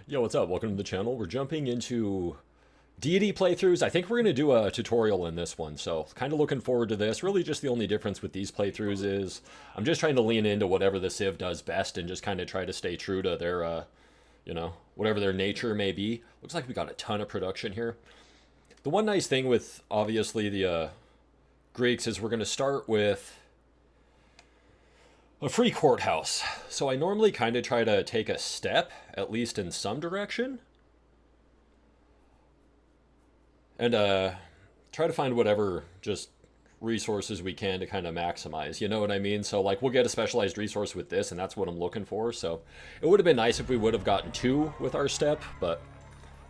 Yo, what's up? Welcome to the channel. We're jumping into Deity playthroughs. I think we're going to do a tutorial in this one, so kind of looking forward to this. Really just the only difference with these playthroughs is I'm just trying to lean into whatever the Civ does best and just kind of try to stay true to their, whatever their nature may be. Looks like we got a ton of production here. The one nice thing with, obviously, the Greeks is we're going to start with a free courthouse. So I normally kind of try to take a step, at least in some direction, and try to find whatever just resources we can to kind of maximize. You know what I mean? So like we'll get a specialized resource with this, and that's what I'm looking for. So it would have been nice if we would have gotten two with our step, but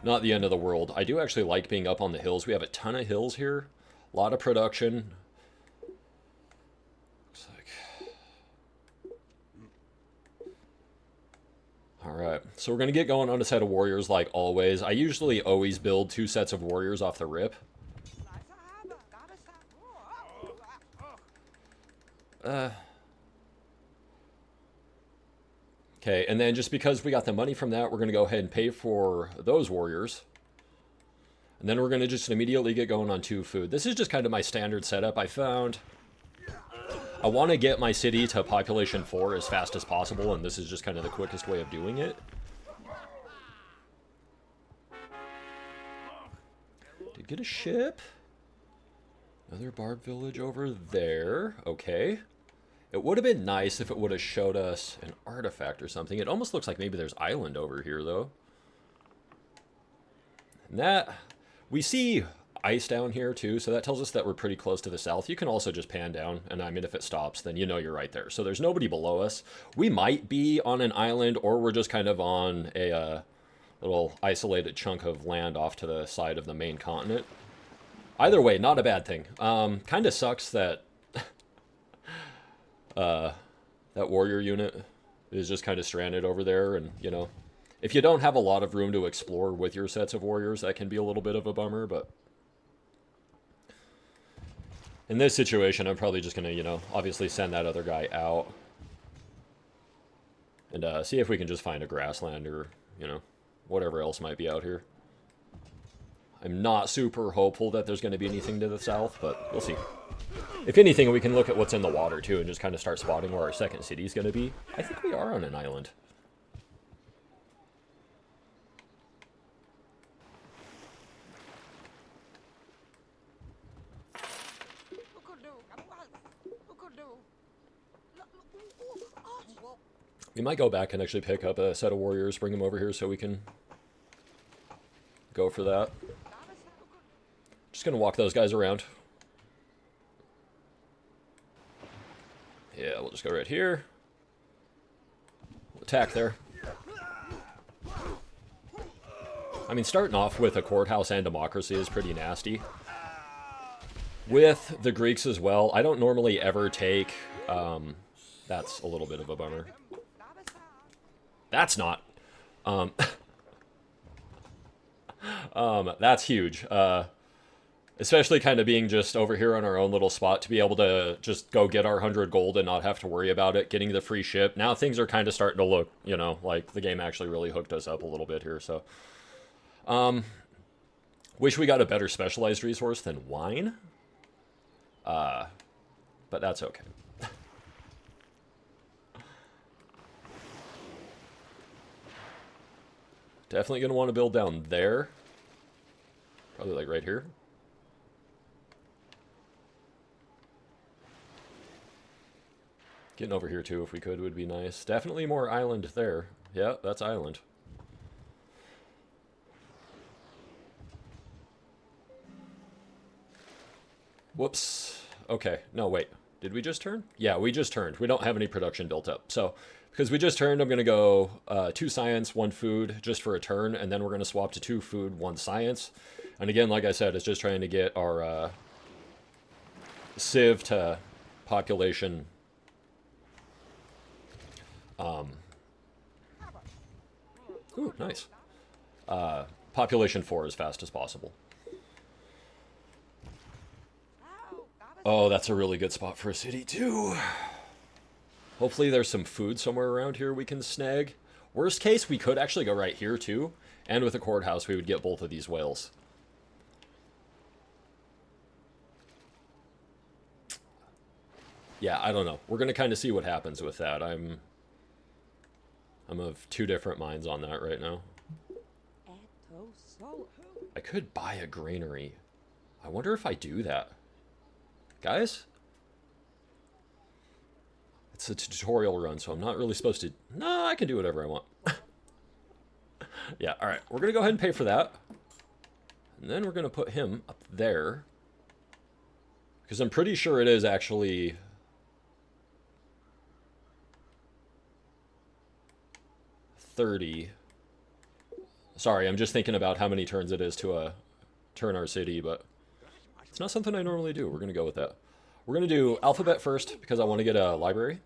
not the end of the world. I do actually like being up on the hills. We have a ton of hills here, a lot of production. Alright, so we're going to get going on a set of warriors like always. I usually always build two sets of warriors off the rip. Okay, and then just because we got the money from that, we're going to go ahead and pay for those warriors. And then we're going to just immediately get going on two food. This is just kind of my standard setup. I found I want to get my city to population 4 as fast as possible, and this is just kind of the quickest way of doing it. Did get a ship. Another barb village over there. Okay. It would have been nice if it would have showed us an artifact or something. It almost looks like maybe there's island over here, though. And that... we see ice down here too, so that tells us that we're pretty close to the south. You can also just pan down, and I mean if it stops, then you know you're right there. So there's nobody below us. We might be on an island, or we're just kind of on a little isolated chunk of land off to the side of the main continent. Either way, not a bad thing. Kind of sucks that that warrior unit is just kind of stranded over there, and you know, if you don't have a lot of room to explore with your sets of warriors, that can be a little bit of a bummer. But in this situation, I'm probably just going to, you know, obviously send that other guy out. And see if we can just find a grassland or, you know, whatever else might be out here. I'm not super hopeful that there's going to be anything to the south, but we'll see. If anything, we can look at what's in the water, too, and just kind of start spotting where our second city is going to be. I think we are on an island. We might go back and actually pick up a set of warriors, bring them over here so we can go for that. Just gonna walk those guys around. Yeah, we'll just go right here. We'll attack there. I mean, starting off with a courthouse and democracy is pretty nasty. With the Greeks as well, I don't normally ever take... that's a little bit of a bummer. That's not. That's huge. Especially kind of being just over here on our own little spot to be able to just go get our 100 gold and not have to worry about it, getting the free ship. Now things are kind of starting to look, you know, like the game actually really hooked us up a little bit here, so. Wish we got a better specialized resource than wine. But that's okay. Definitely going to want to build down there. Probably like right here. Getting over here too if we could would be nice. Definitely more island there. Yeah, that's island. Whoops. Okay. No, wait. Did we just turn? Yeah, we just turned. We don't have any production built up. So, because we just turned, I'm going to go 2 science, 1 food, just for a turn, and then we're going to swap to 2 food, 1 science. And again, like I said, it's just trying to get our Civ to population... ooh, nice. Population 4 as fast as possible. Oh, that's a really good spot for a city, too. Hopefully there's some food somewhere around here we can snag. Worst case, we could actually go right here too, and with a courthouse, we would get both of these whales. Yeah, I don't know. We're gonna kind of see what happens with that. I'm of two different minds on that right now. I could buy a granary. I wonder if I do that. Guys? It's a tutorial run, so I'm not really supposed to... No, I can do whatever I want. Yeah, alright. We're going to go ahead and pay for that. And then we're going to put him up there. Because I'm pretty sure it is actually... 30. Sorry, I'm just thinking about how many turns it is to turn our city, but it's not something I normally do. We're going to go with that. We're going to do alphabet first because I want to get a library.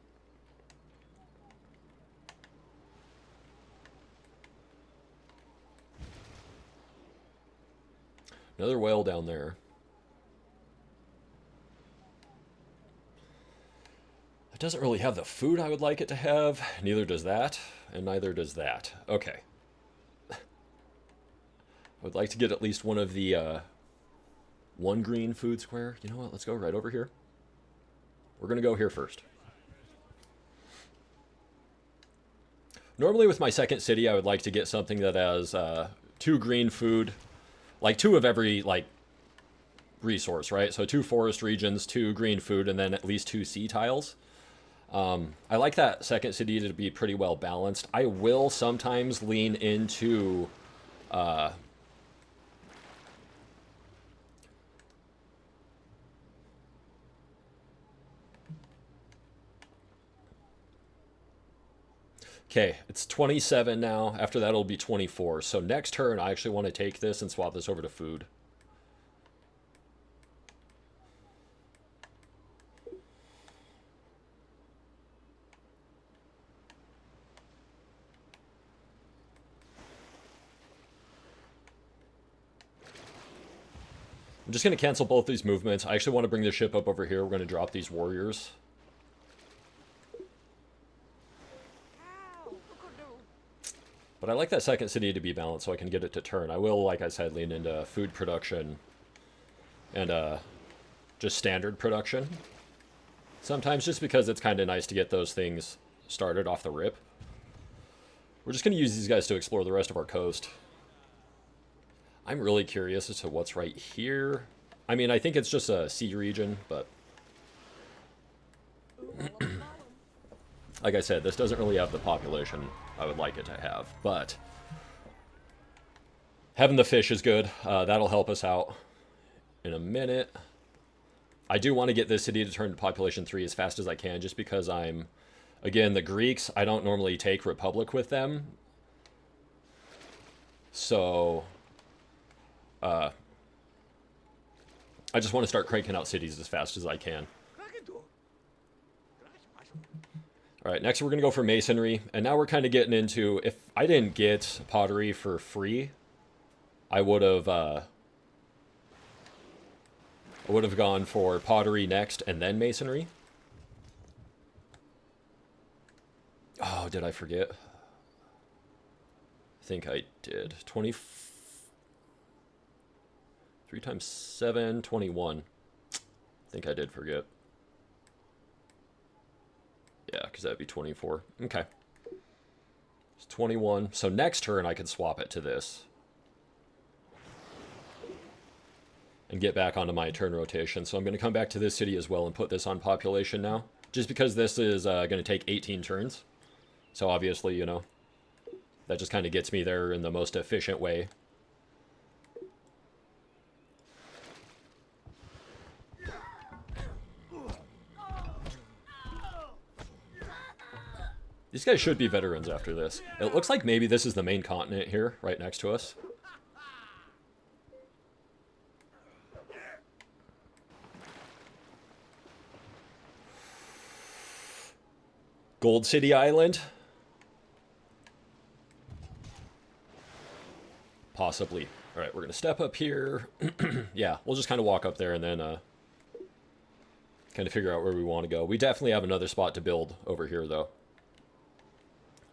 Another whale down there. It doesn't really have the food I would like it to have. Neither does that, and neither does that. Okay. I would like to get at least one of the one green food square. You know what? Let's go right over here. We're going to go here first. Normally with my second city, I would like to get something that has 2 green food, like 2 of every like resource, right? So 2 forest regions, 2 green food, and then at least 2 sea tiles. I like that second city to be pretty well balanced. I will sometimes lean into okay, it's 27 now. After that, it'll be 24. So next turn, I actually want to take this and swap this over to food. I'm just going to cancel both these movements. I actually want to bring the ship up over here. We're going to drop these warriors. But I like that second city to be balanced so I can get it to turn. I will, like I said, lean into food production and just standard production. Sometimes just because it's kind of nice to get those things started off the rip. We're just going to use these guys to explore the rest of our coast. I'm really curious as to what's right here. I mean, I think it's just a sea region, but... like I said, this doesn't really have the population I would like it to have, but... having the fish is good. That'll help us out in a minute. I do want to get this city to turn to population 3 as fast as I can, just because I'm... again, the Greeks, I don't normally take Republic with them. So... I just want to start cranking out cities as fast as I can. Alright, next we're going to go for masonry. And now we're kind of getting into... if I didn't get pottery for free, I would have gone for pottery next and then masonry. Oh, did I forget? I think I did. 3 times 7, 21. I think I did forget. Yeah, because that'd be 24. Okay. It's 21. So next turn I could swap it to this. And get back onto my turn rotation. So I'm going to come back to this city as well and put this on population now. Just because this is going to take 18 turns. So obviously, you know, that just kind of gets me there in the most efficient way. These guys should be veterans after this. It looks like maybe this is the main continent here, right next to us. Gold City Island? Possibly. Alright, we're going to step up here. Yeah, we'll just kind of walk up there and then kind of figure out where we want to go. We definitely have another spot to build over here, though.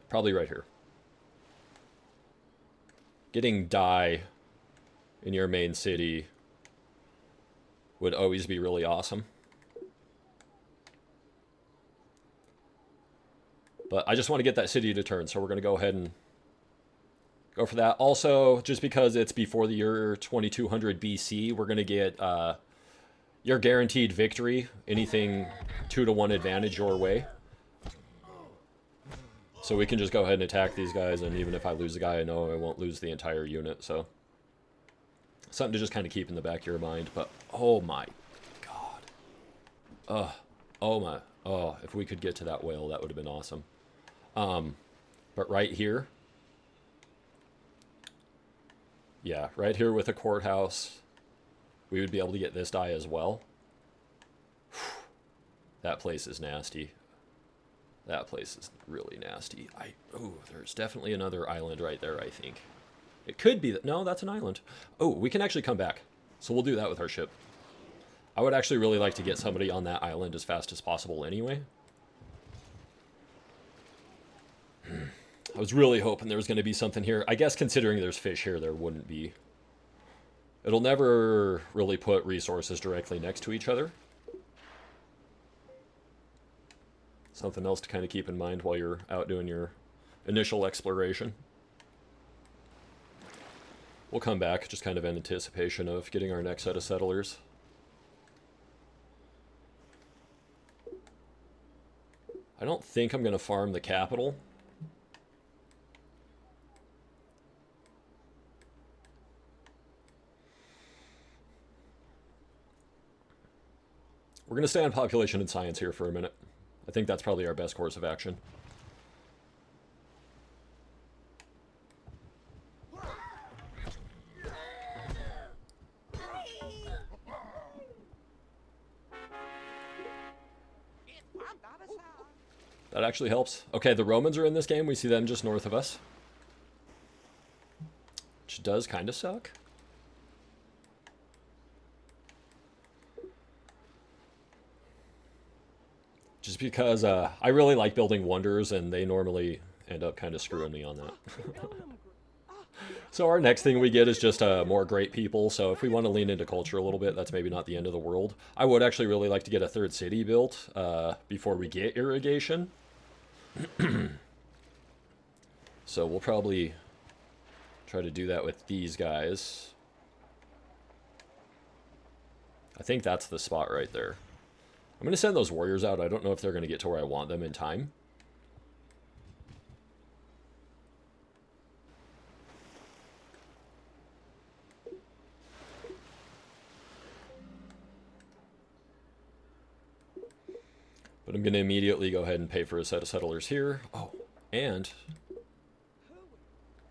Probably right here. getting dye in your main city would always be really awesome. But I just want to get that city to turn, so we're going to go ahead and go for that. Also, just because it's before the year 2200 BC, we're going to get your guaranteed victory. Anything 2-to-1 advantage your way. So we can just go ahead and attack these guys, and even if I lose a guy, I know I won't lose the entire unit, so... Something to just kind of keep in the back of your mind, but oh my god. Oh my, if we could get to that whale, that would have been awesome. But right here, yeah, right here with a courthouse, we would be able to get this die as well. That place is nasty. That place is really nasty. There's definitely another island right there, I think. It could be that, no, that's an island. Oh, we can actually come back. So we'll do that with our ship. I would actually really like to get somebody on that island as fast as possible anyway. I was really hoping there was going to be something here. I guess considering there's fish here, there wouldn't be. It'll never really put resources directly next to each other. Something else to kind of keep in mind while you're out doing your initial exploration. We'll come back, just kind of in anticipation of getting our next set of settlers. I don't think I'm going to farm the capital. We're going to stay on population and science here for a minute. I think that's probably our best course of action. That actually helps. Okay, the Romans are in this game. We see them just north of us. Which does kind of suck. Just because I really like building wonders, and they normally end up kind of screwing me on that. So our next thing we get is just more great people. So if we want to lean into culture a little bit, that's maybe not the end of the world. I would actually really like to get a third city built before we get irrigation. So we'll probably try to do that with these guys. I think that's the spot right there. I'm going to send those warriors out. I don't know if they're going to get to where I want them in time. But I'm going to immediately go ahead and pay for a set of settlers here. Oh, and...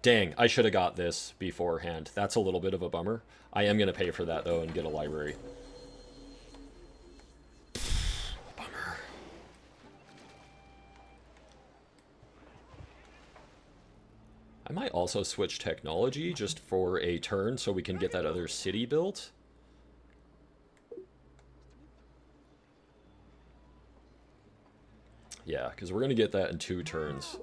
Dang, I should have got this beforehand. That's a little bit of a bummer. I am going to pay for that, though, and get a library. Bummer. I might also switch technology just for a turn so we can get that other city built. Yeah, because we're going to get that in 2 turns.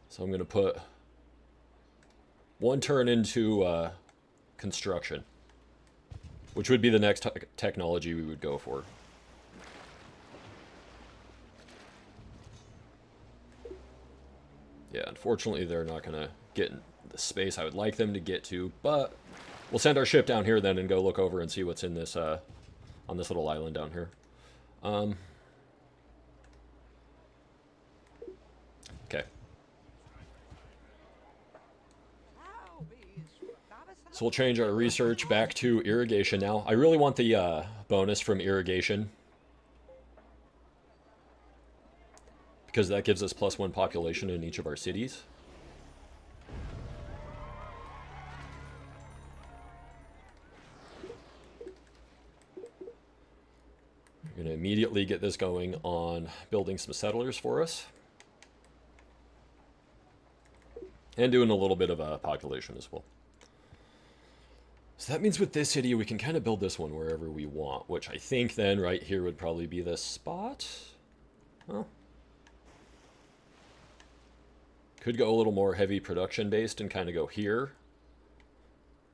So I'm going to put 1 turn into construction, which would be the next technology we would go for. Yeah, unfortunately they're not going to get in the space I would like them to get to, but we'll send our ship down here then and go look over and see what's in this, on this little island down here. Okay. So we'll change our research back to irrigation now. I really want the bonus from irrigation, because that gives us +1 population in each of our cities. We're going to immediately get this going on building some settlers for us. And doing a little bit of a population as well. So that means with this city, we can kind of build this one wherever we want, which I think then right here would probably be the spot. Well, Could go a little more heavy production based and kind of go here.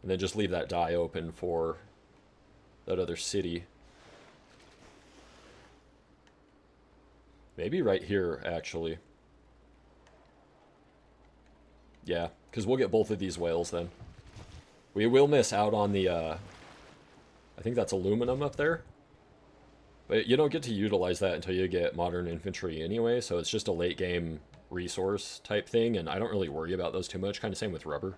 And then just leave that die open for that other city. Maybe right here, actually. Yeah, because we'll get both of these whales then. We will miss out on the, I think that's aluminum up there. But you don't get to utilize that until you get modern infantry anyway, so it's just a late game resource type thing, and I don't really worry about those too much. Kind of same with rubber.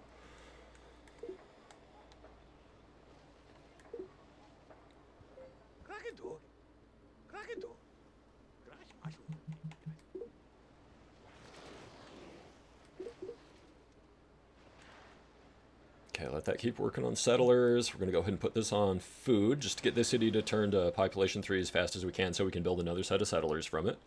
Okay, let that keep working on settlers. We're going to go ahead and put this on food, just to get this city to turn to population 3 as fast as we can so we can build another set of settlers from it.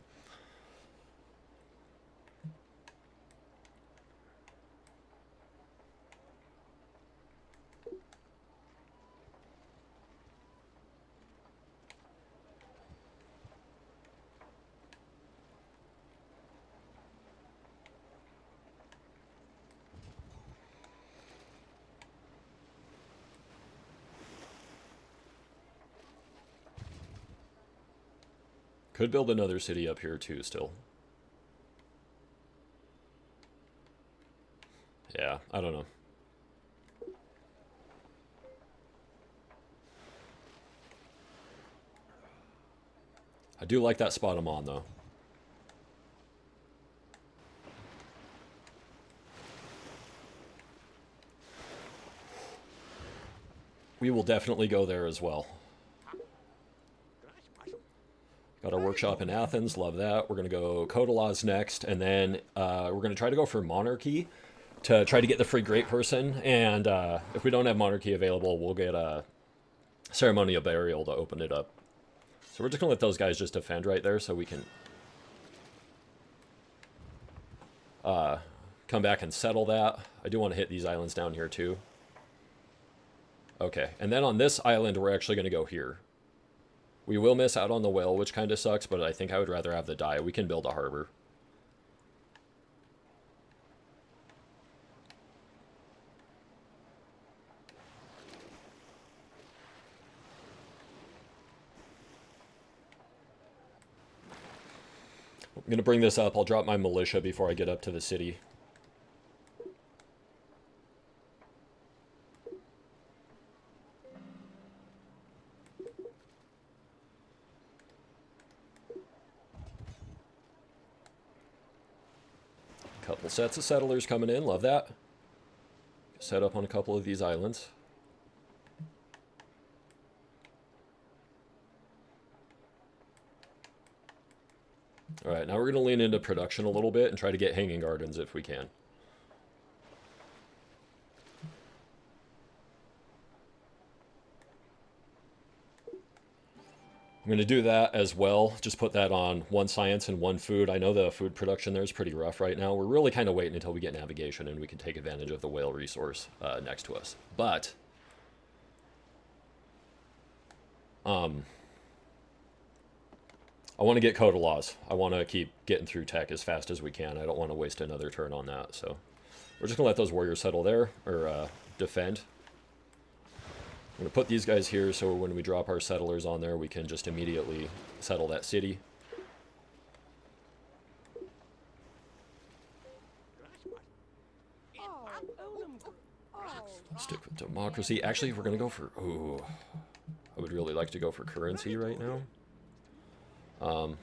Could build another city up here too still. Yeah, I don't know. I do like that spot I'm on though. We will definitely go there as well. Got our workshop in Athens, love that. We're going to go Kodalaz next, and then we're going to try to go for Monarchy to try to get the free Great Person, and if we don't have Monarchy available, we'll get a Ceremonial Burial to open it up. So we're just going to let those guys just defend right there so we can come back and settle that. I do want to hit these islands down here too. Okay, and then on this island, we're actually going to go here. We will miss out on the whale, which kind of sucks, but I think I would rather have the die. We can build a harbor. I'm going to bring this up. I'll drop my militia before I get up to the city. Couple sets of settlers coming in. Love that. Set up on a couple of these islands. Alright, now we're going to lean into production a little bit and try to get hanging gardens if we can. I'm going to do that as well. Just put that on one science and one food. I know the food production there is pretty rough right now. We're really kind of waiting until we get navigation and we can take advantage of the whale resource next to us. But I want to get Kodalaz. I want to keep getting through tech as fast as we can. I don't want to waste another turn on that. So we're just going to let those warriors settle there, or defend. I'm going to put these guys here so when we drop our settlers on there, we can just immediately settle that city. Stick with democracy. Actually, we're going to go for... Ooh, I would really like to go for currency right now.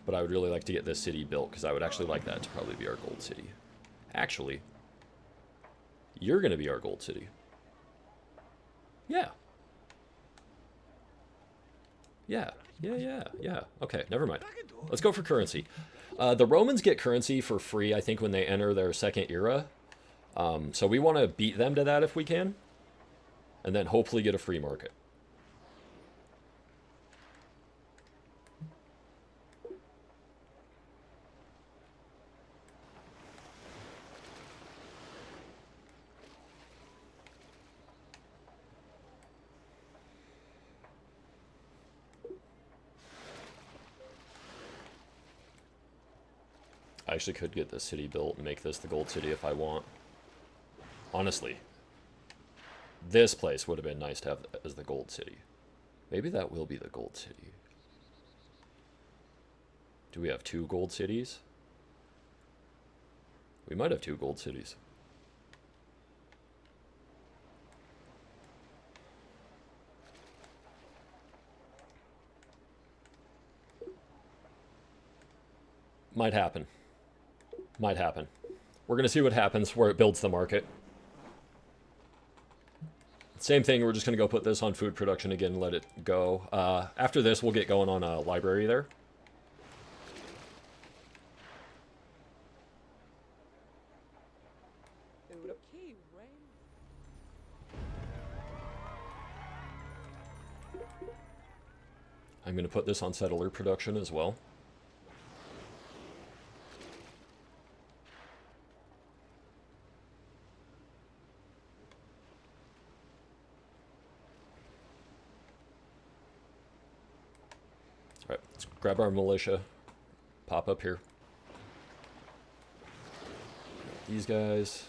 But I would really like to get this city built, because I would actually like that to probably be our gold city. Actually, you're going to be our gold city. Yeah. Yeah. Okay, never mind. Let's go for currency. The Romans get currency for free, I think, when they enter their second era. So we want to beat them to that if we can. And then hopefully get a free market. I actually could get this city built and make this the gold city if I want. Honestly, this place would have been nice to have as the gold city. Maybe that will be the gold city. Do we have 2 gold cities? We might have 2 gold cities. Might happen. Might happen. We're going to see what happens where it builds the market. Same thing, we're just going to go put this on food production again and let it go. After this, we'll get going on a library there. I'm going to put this on settler production as well. Alright, let's grab our militia. Pop up here. These guys.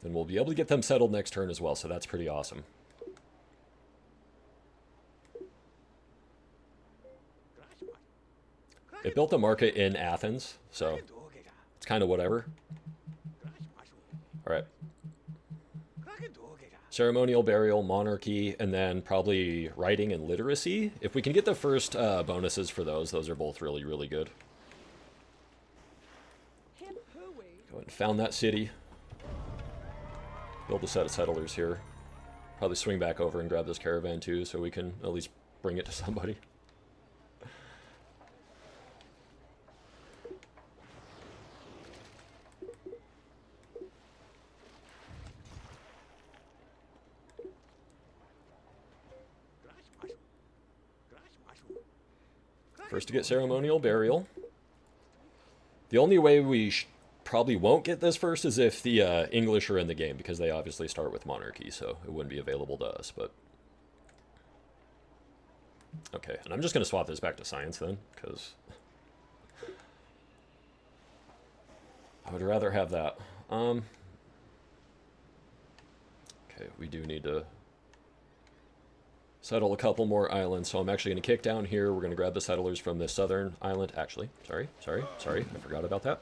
And we'll be able to get them settled next turn as well, so that's pretty awesome. It built a market in Athens, so it's kind of whatever. Alright. Ceremonial, burial, monarchy, and then probably writing and literacy. If we can get the first bonuses for those are both really, really good. Go ahead and found that city. Build a set of settlers here. Probably swing back over and grab this caravan too, so we can at least bring it to somebody. First to get ceremonial burial. The only way we probably won't get this first is if the English are in the game, because they obviously start with monarchy, so it wouldn't be available to us, but... Okay, and I'm just going to swap this back to science then, because... I would rather have that. Okay, we do need to settle a couple more islands, so I'm actually going to kick down here. We're going to grab the settlers from the southern island. Actually, sorry, I forgot about that.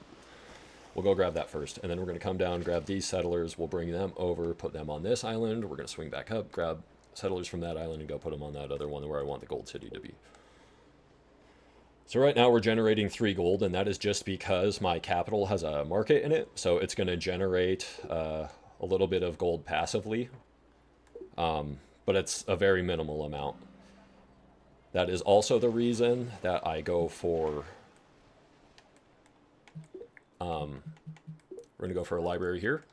We'll go grab that first, and then we're going to come down, grab these settlers. We'll bring them over, put them on this island. We're going to swing back up, grab settlers from that island, and go put them on that other one where I want the gold city to be. So right now we're generating 3 gold, and that is just because my capital has a market in it, so it's going to generate a little bit of gold passively, but it's a very minimal amount. That is also the reason that I go for... we're going to go for a library here.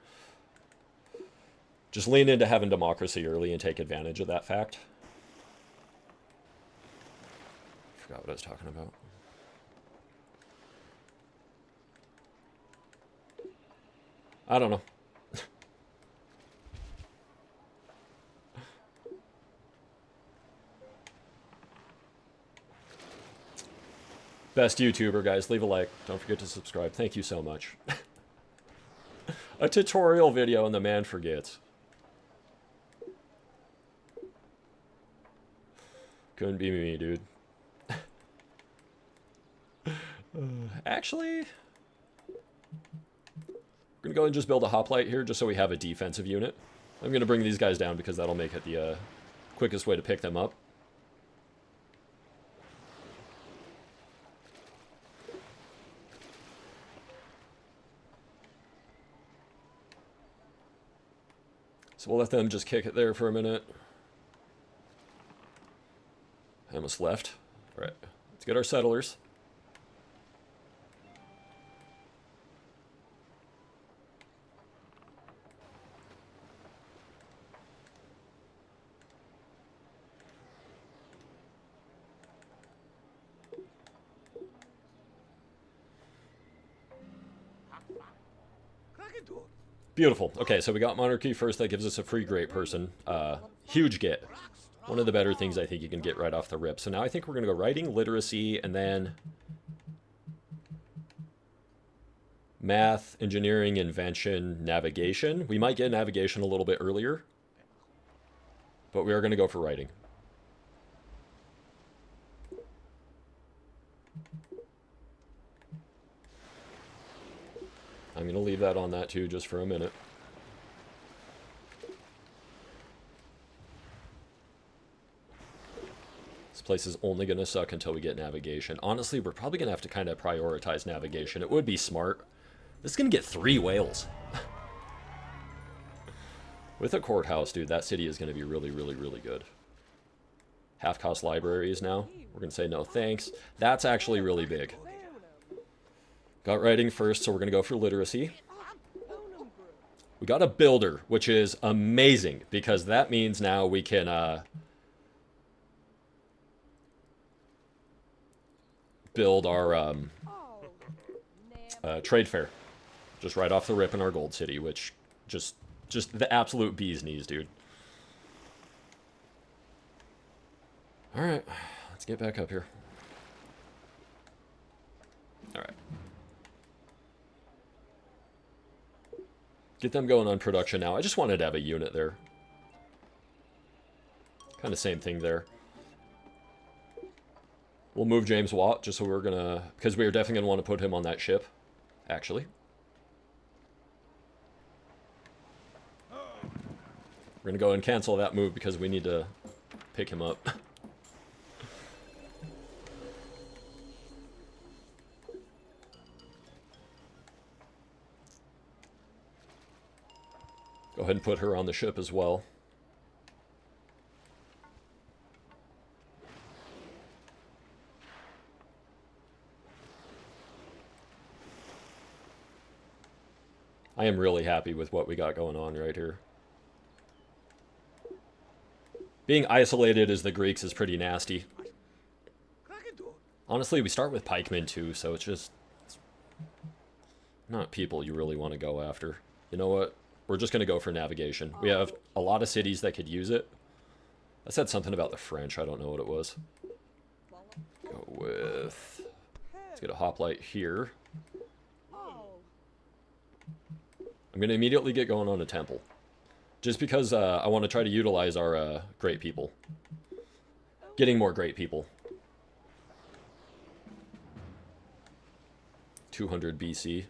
Just lean into having democracy early and take advantage of that fact. Forgot what I was talking about. I don't know. Best YouTuber, guys. Leave a like. Don't forget to subscribe. Thank you so much. A tutorial video and the man forgets. Couldn't be me, dude. Actually, we're going to go and just build a hoplite here just so we have a defensive unit. I'm going to bring these guys down because that'll make it the quickest way to pick them up. So we'll let them just kick it there for a minute. I almost left. All right, let's get our settlers. Beautiful. Okay, so we got monarchy first. That gives us a free great person. Huge get. One of the better things I think you can get right off the rip. So now I think we're going to go writing, literacy, and then math, engineering, invention, navigation. We might get navigation a little bit earlier, but we are going to go for writing. I'm going to leave that on that too just for a minute. This place is only going to suck until we get navigation. Honestly, we're probably going to have to kind of prioritize navigation. It would be smart. This is going to get 3 whales. With a courthouse, dude, that city is going to be really, really, really good. Half-cost libraries now. We're going to say no thanks. That's actually really big. Got writing first, so we're going to go for literacy. We got a builder, which is amazing, because that means now we can build our trade fair. Just right off the rip in our gold city, which just the absolute bee's knees, dude. Alright, let's get back up here. Alright. Get them going on production now. I just wanted to have a unit there. Kind of same thing there. We'll move James Watt, just so we're gonna... because we are definitely gonna want to put him on that ship, actually. We're gonna go and cancel that move because we need to pick him up. Go ahead and put her on the ship as well. I am really happy with what we got going on right here. Being isolated as the Greeks is pretty nasty. Honestly, we start with pikemen too, so it's not people you really want to go after. You know what? We're just going to go for navigation. We have a lot of cities that could use it. I said something about the French. I don't know what it was. Go with... let's get a hoplite here. I'm going to immediately get going on a temple. Just because I want to try to utilize our great people. Getting more great people. 200 BC.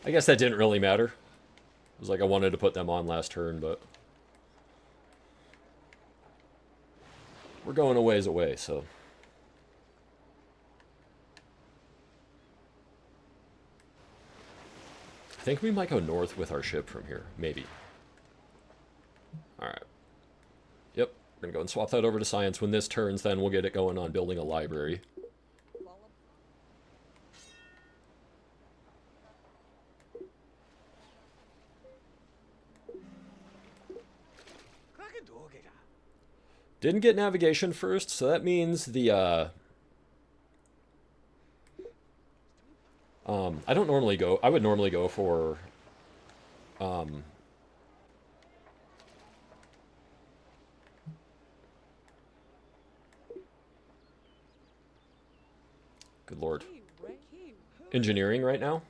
I guess that didn't really matter. It was like I wanted to put them on last turn, but... we're going a ways away, so... I think we might go north with our ship from here. Maybe. Alright. Yep. We're going to go and swap that over to science. When this turns, then we'll get it going on building a library. Didn't get navigation first, so that means the, I don't normally go, I would normally go for, good lord, engineering right now.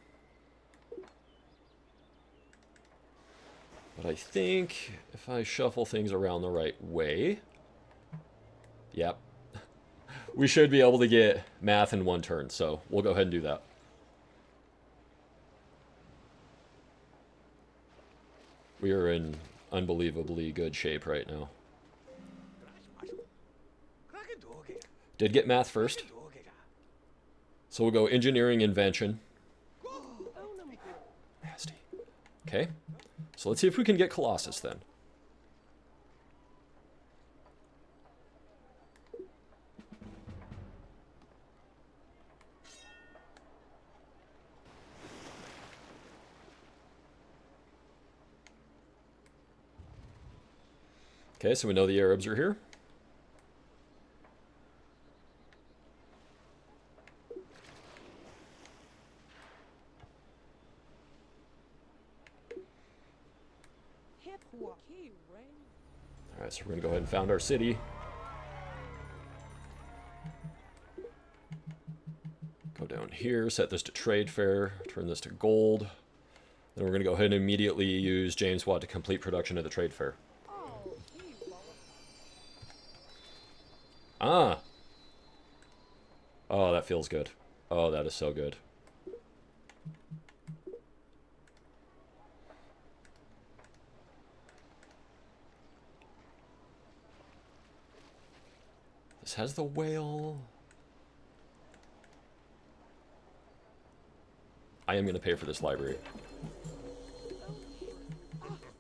But I think if I shuffle things around the right way... yep. We should be able to get math in one turn, so we'll go ahead and do that. We are in unbelievably good shape right now. Did get math first. So we'll go engineering, invention. Nasty. Okay. So let's see if we can get Colossus then. Okay, so we know the Arabs are here. Alright, so we're going to go ahead and found our city. Go down here, set this to trade fair, turn this to gold. Then we're going to go ahead and immediately use James Watt to complete production of the trade fair. Ah! Oh, that feels good. Oh, that is so good. This has the whale. I am going to pay for this library.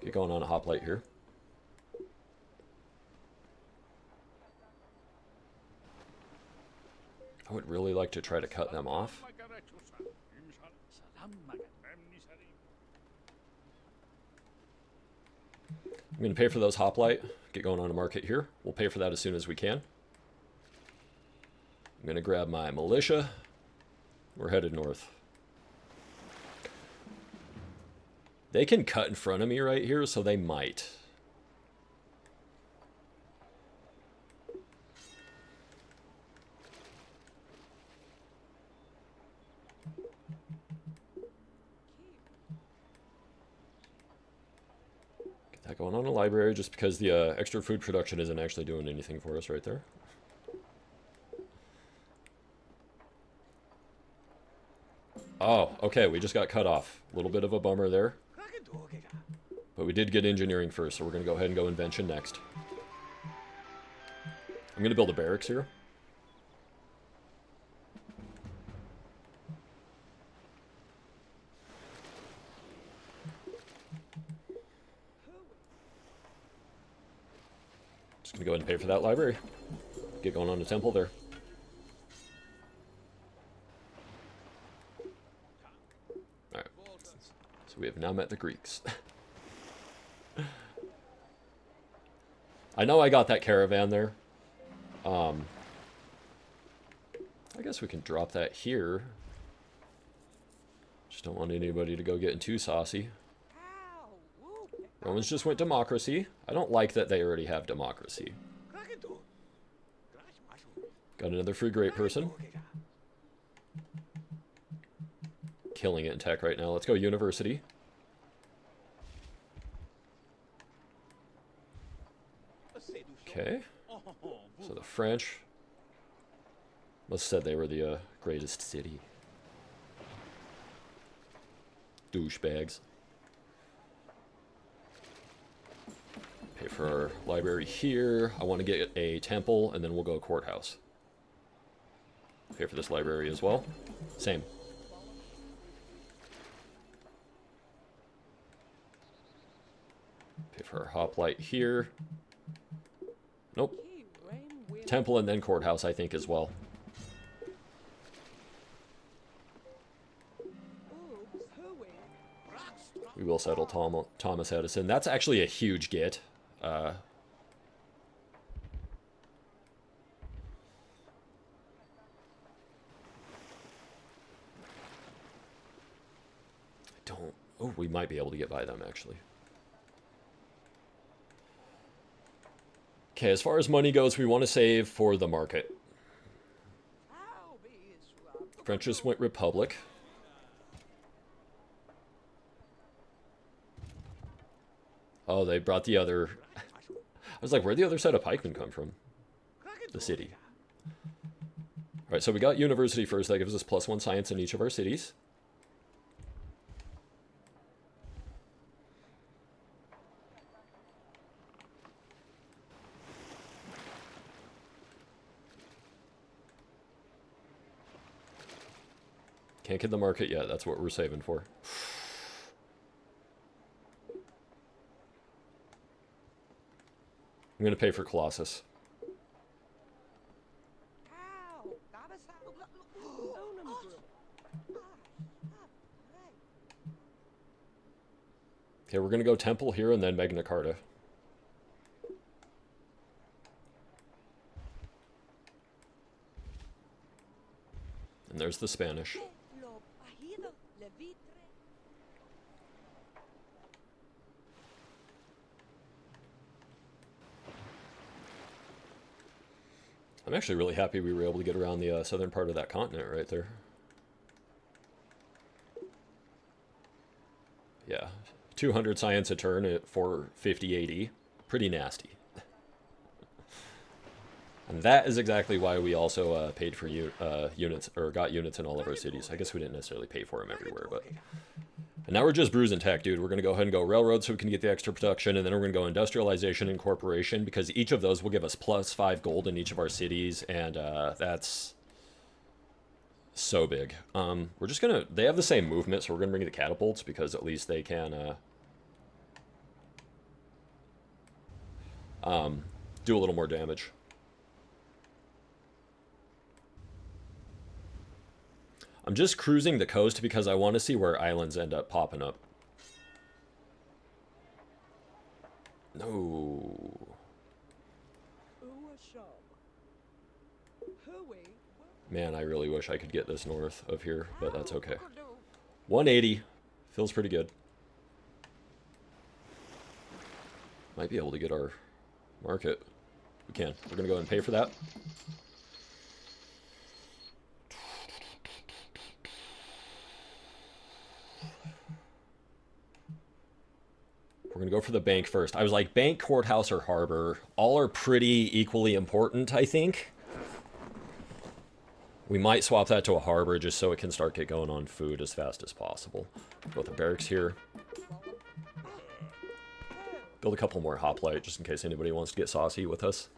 Get going on a hoplite here. I would really like to try to cut them off. I'm going to pay for those hoplite. Get going on a market here. We'll pay for that as soon as we can. I'm going to grab my militia. We're headed north. They can cut in front of me right here, so they might. Get that going on a library, just because the extra food production isn't actually doing anything for us right there. Oh, okay, we just got cut off. A little bit of a bummer there. But we did get engineering first, so we're going to go ahead and go invention next. I'm going to build a barracks here. Just going to go ahead and pay for that library. Get going on a temple there. Alright. So we have now met the Greeks. I know I got that caravan there. I guess we can drop that here. Just don't want anybody to go getting too saucy. Romans just went democracy. I don't like that they already have democracy. Got another free great person. Killing it in tech right now. Let's go university. Okay. So the French must have said they were the greatest city. Douchebags. Pay for our library here. I want to get a temple, and then we'll go courthouse. Pay for this library as well. Same. Pay for our hoplite here. Nope. Temple and then courthouse, I think, as well. We will settle Thomas Edison. That's actually a huge get. Oh, we might be able to get by them, actually. Okay, as far as money goes, we want to save for the market. French just went Republic. Oh, they brought the other... I was like, where'd the other set of pikemen come from? The city. Alright, so we got university first. That gives us +1 science in each of our cities. Can't get the market yet. That's what we're saving for. I'm going to pay for Colossus. Okay, we're going to go Temple here and then Magna Carta. And there's the Spanish. I'm actually really happy we were able to get around the southern part of that continent right there. Yeah, 200 science a turn at 450 AD. Pretty nasty. And that is exactly why we also paid for units, or got units in all of our cities. I guess we didn't necessarily pay for them everywhere, but... And now we're just bruising tech, dude. We're going to go ahead and go railroad so we can get the extra production, and then we're going to go industrialization and corporation, because each of those will give us +5 gold in each of our cities, and that's so big. We're just going to... They have the same movement, so we're going to bring the catapults, because at least they can do a little more damage. I'm just cruising the coast because I want to see where islands end up popping up. No. Man, I really wish I could get this north of here, but that's okay. 180. Feels pretty good. Might be able to get our market. We can. We're going to go ahead and pay for that. We're going to go for the bank first. I was like, bank, courthouse, or harbor. All are pretty equally important, I think. We might swap that to a harbor just so it can start get going on food as fast as possible. Go with the barracks here. Build a couple more hoplite just in case anybody wants to get saucy with us.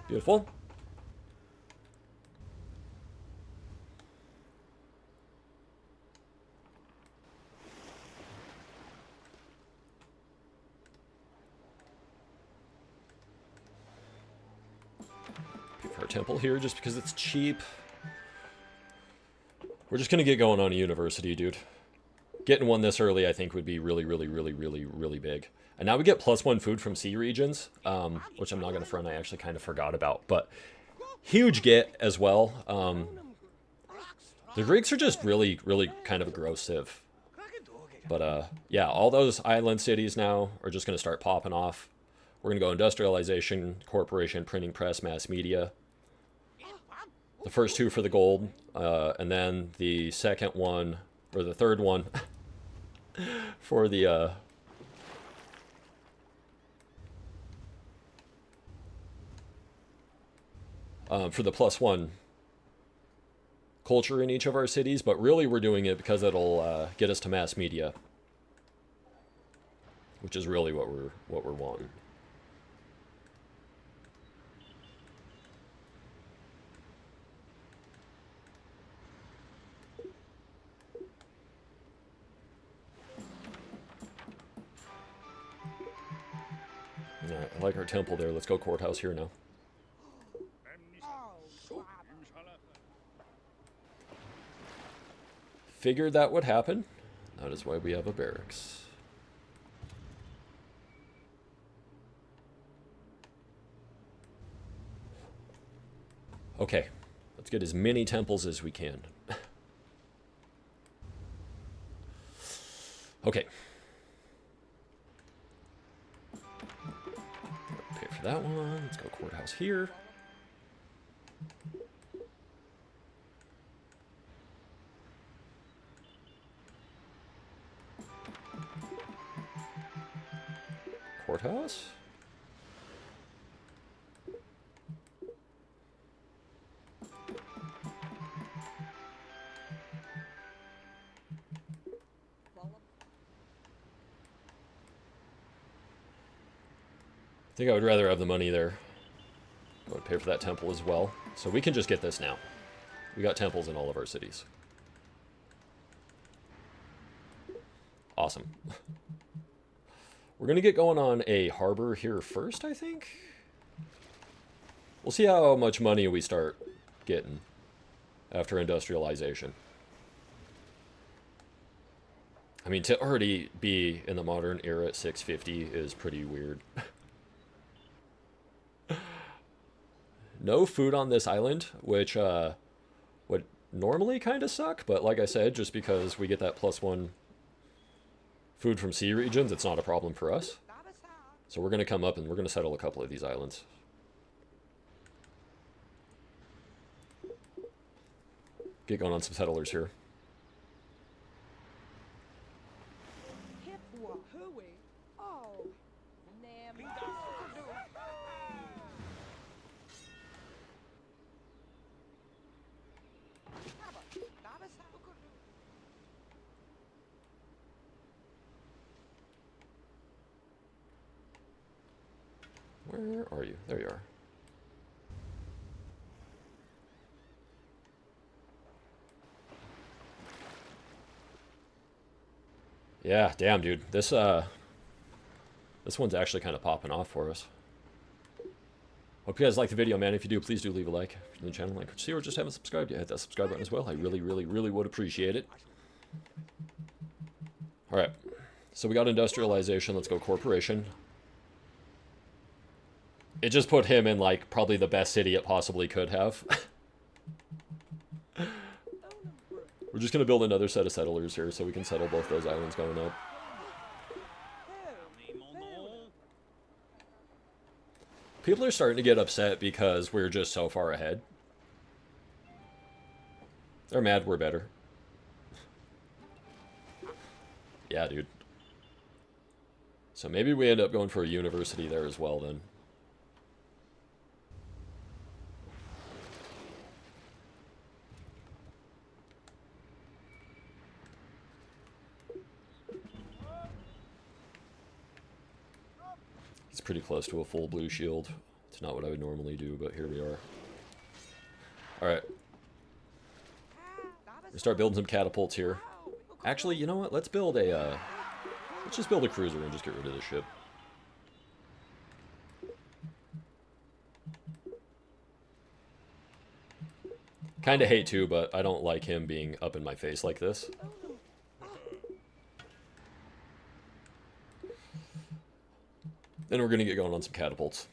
Beautiful. Our temple here just because it's cheap. We're just gonna get going on a university, dude. Getting one this early, I think, would be really, really, really, really, really big. And now we get +1 food from sea regions, which I'm not gonna front. I actually kind of forgot about, but huge get as well. The Greeks are just really, really kind of aggressive. But yeah, all those island cities now are just gonna start popping off. We're gonna go industrialization, corporation, printing press, mass media. The first 2 for the gold, and then the second one, or the third one, for the, for the +1 culture in each of our cities, but really we're doing it because it'll get us to mass media, which is really what we're wanting. Alright, I like our temple there. Let's go courthouse here now. Figured that would happen. That is why we have a barracks. Okay, let's get as many temples as we can. Okay. Pay for that one. Let's go courthouse here. Courthouse? I think I would rather have the money there. Go and pay for that temple as well. So we can just get this now. We got temples in all of our cities. Awesome. We're going to get going on a harbor here first, I think. We'll see how much money we start getting after industrialization. I mean, to already be in the modern era at 650 is pretty weird. No food on this island, which would normally kind of suck, but like I said, just because we get that +1 food from sea regions, it's not a problem for us. So we're going to come up and we're going to settle a couple of these islands. Get going on some settlers here. Where are you? There you are. Yeah, damn, dude. This one's actually kind of popping off for us. Hope you guys like the video, man. If you do, please do leave a like. If you're new to the channel, like what you see, or just haven't subscribed yet, hit that subscribe button as well. I really, really, really would appreciate it. Alright. So we got industrialization. Let's go corporation. It just put him in, like, probably the best city it possibly could have. We're just going to build another set of settlers here so we can settle both those islands going up. People are starting to get upset because we're just so far ahead. They're mad we're better. Yeah, dude. So maybe we end up going for a university there as well, then. It's pretty close to a full blue shield. It's not what I would normally do, but here we are. Alright. We start building some catapults here. Actually, you know what? Let's build a, let's just build a cruiser and just get rid of this ship. Kinda hate to, but I don't like him being up in my face like this. Then we're gonna get going on some catapults.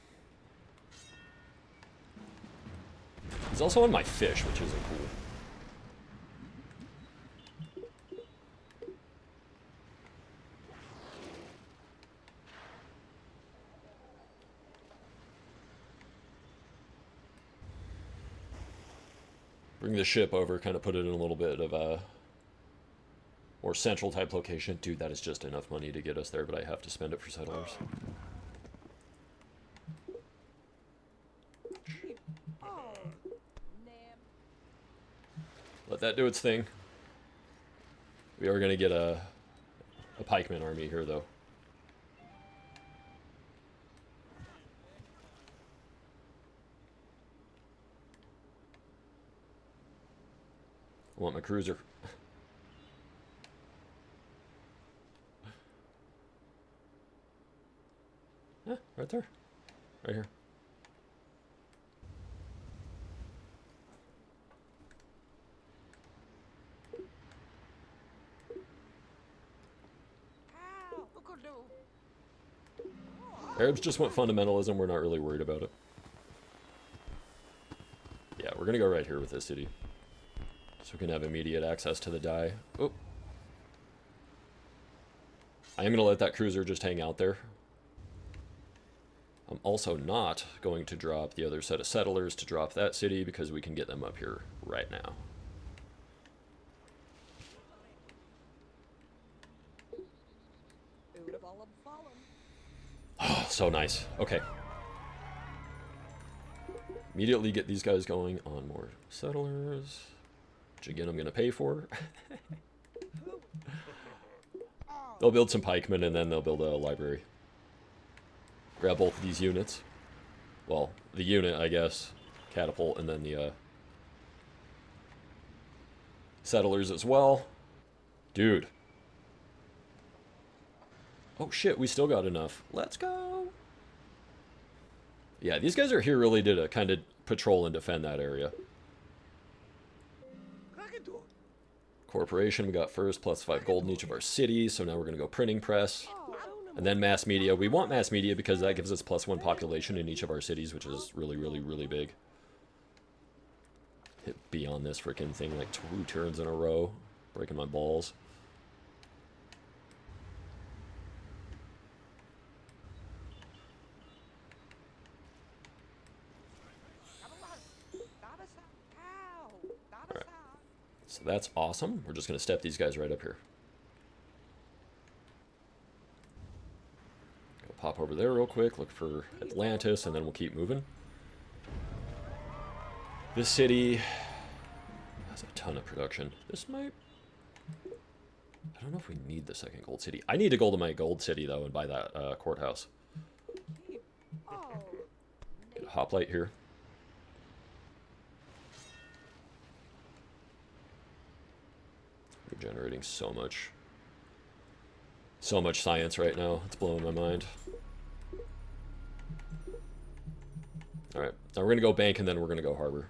He's also on my fish, which isn't cool. Bring the ship over, kind of put it in a little bit of a more central type location. Dude, that is just enough money to get us there, but I have to spend it for settlers. Let that do its thing. We are going to get a pikeman army here, though. I want my cruiser. Yeah, right there. Right here. Arabs just went fundamentalism. We're not really worried about it. Yeah, we're going to go right here with this city. So we can have immediate access to the die. Oh. I am going to let that cruiser just hang out there. I'm also not going to drop the other set of settlers to drop that city because we can get them up here right now. Oh, so nice. Okay. Immediately get these guys going on more settlers. Which again, I'm going to pay for. They'll build some pikemen and then they'll build a library. Grab both of these units. Well, the unit, I guess. Catapult and then the settlers as well. Dude. Oh shit, we still got enough. Let's go. Yeah, these guys are here really to kind of patrol and defend that area. Corporation, we got first, plus 5 gold in each of our cities. So now we're going to go printing press. And then mass media. We want mass media because that gives us +1 population in each of our cities, which is really, really, really big. Hit B on this freaking thing like 2 turns in a row. Breaking my balls. Alright. So that's awesome. We're just going to step these guys right up here. Go pop over there real quick. Look for Atlantis, and then we'll keep moving. This city has a ton of production. This might... I don't know if we need the second gold city. I need to go to my gold city, though, and buy that courthouse. Get a hoplite here. We're generating so much science right now. It's blowing my mind. Alright, now we're going to go bank, and then we're going to go harbor.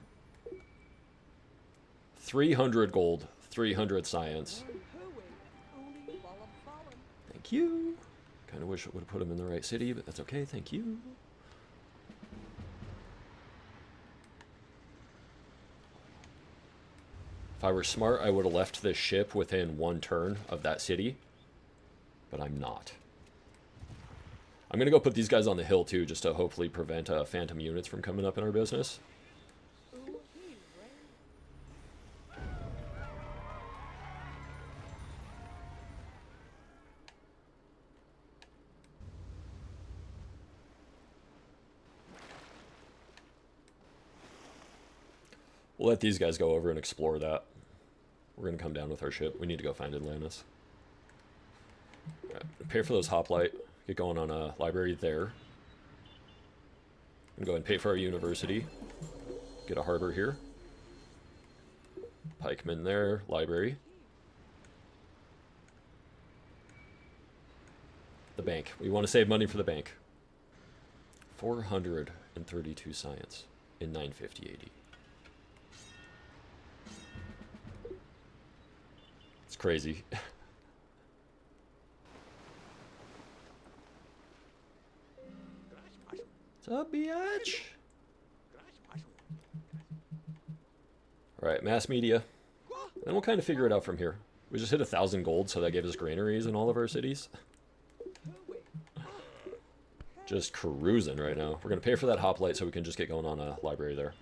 300 gold, 300 science. Thank you. Kind of wish it would have put him in the right city, but that's okay. Thank you. If I were smart, I would have left this ship within 1 turn of that city, but I'm not. I'm going to go put these guys on the hill, too, just to hopefully prevent phantom units from coming up in our business. We'll let these guys go over and explore that. We're going to come down with our ship. We need to go find Atlantis. Right, pay for those hoplite. Get going on a library there. And go and pay for our university. Get a harbor here. Pikemen there. Library. The bank. We want to save money for the bank. 432 science in 950 AD. It's crazy. What's up, biatch? Alright, mass media. Then we'll kind of figure it out from here. We just hit 1,000 gold, so that gave us granaries in all of our cities. Just cruising right now. We're going to pay for that hoplite so we can just get going on a library there.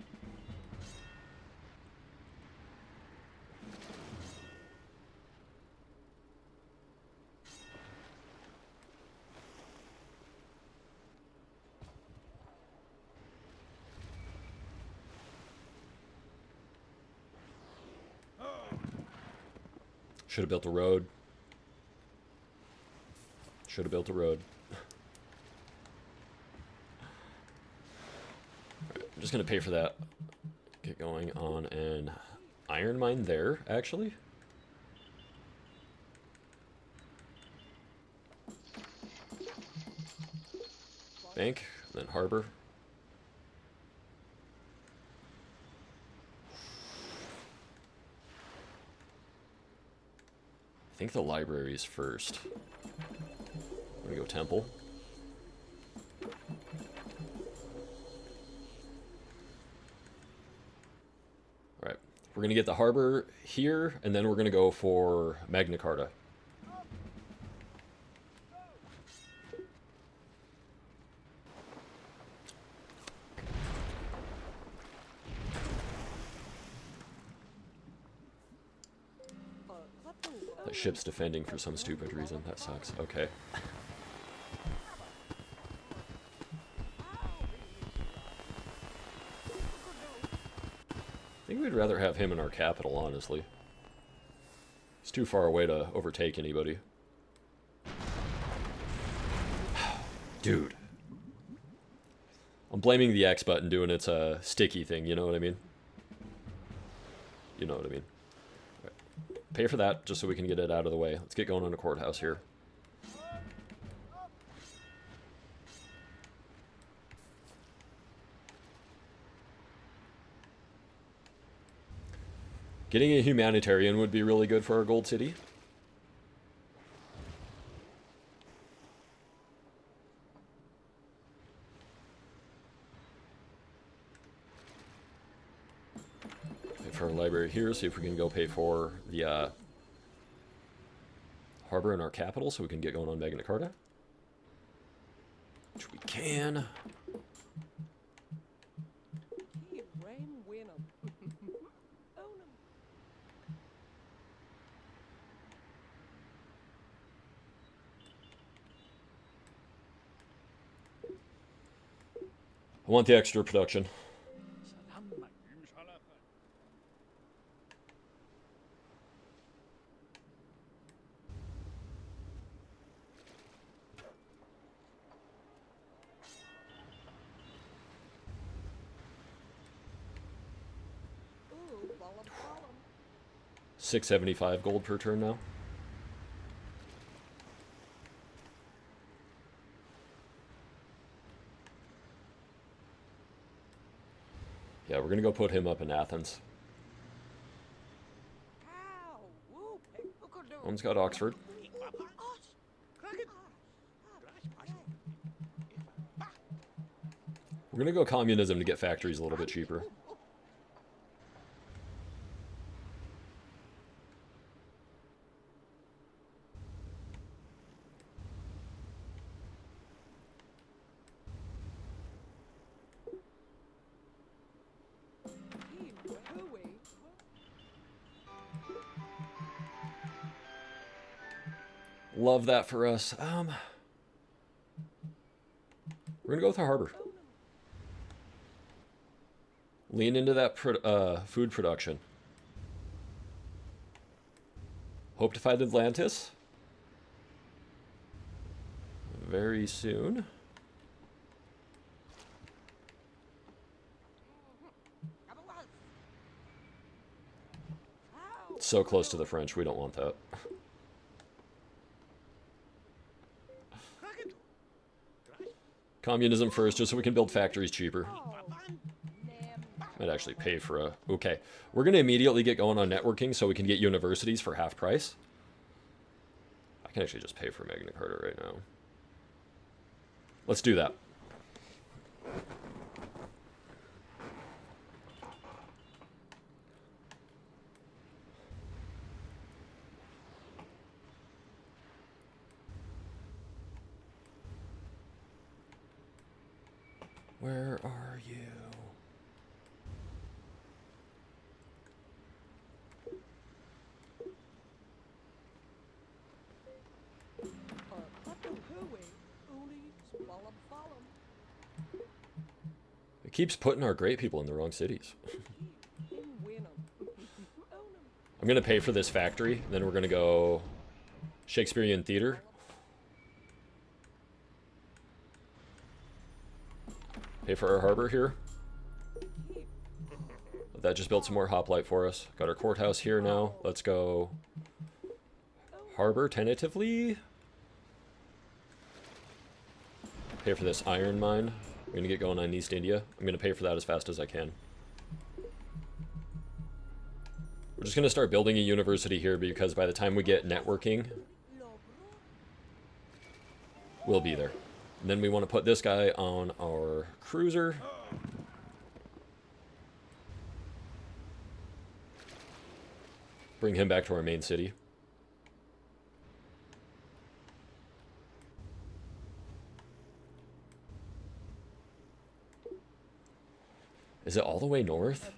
Should have built a road. Should have built a road. Right, I'm just going to pay for that. Get going on an iron mine there, actually. Bank, then harbor. I think the library's first. I'm gonna go temple. Alright, we're gonna get the harbor here, and then we're gonna go for Magna Carta. That ship's defending for some stupid reason. That sucks. Okay. I think we'd rather have him in our capital, honestly. He's too far away to overtake anybody. Dude. I'm blaming the X button doing its sticky thing, you know what I mean? You know what I mean. Pay for that, just so we can get it out of the way. Let's get going on a courthouse here. Getting a humanitarian would be really good for our gold city. Pay for our library here, see if we can go pay for the harbor in our capital so we can get going on Magna Carta. Which we can. I want the extra production. $675 gold per turn now. Yeah, we're gonna go put him up in Athens. One's got Oxford. We're gonna go communism to get factories a little bit cheaper. Love that for us. We're gonna go with our harbor. Lean into that food production. Hope to find Atlantis very soon. So close to the French, we don't want that. Communism first, just so we can build factories cheaper. Might actually pay for a... Okay, we're going to immediately get going on networking so we can get universities for half price. I can actually just pay for Magna Carta right now. Let's do that. Where are you? It keeps putting our great people in the wrong cities. I'm going to pay for this factory, then we're going to go Shakespearean Theater. Pay for our harbor here. That just built some more hoplite for us. Got our courthouse here now. Let's go harbor tentatively. Pay for this iron mine. I'm going to get going on East India. I'm going to pay for that as fast as I can. We're just going to start building a university here because by the time we get networking, we'll be there. And then we want to put this guy on our cruiser. Bring him back to our main city. Is it all the way north?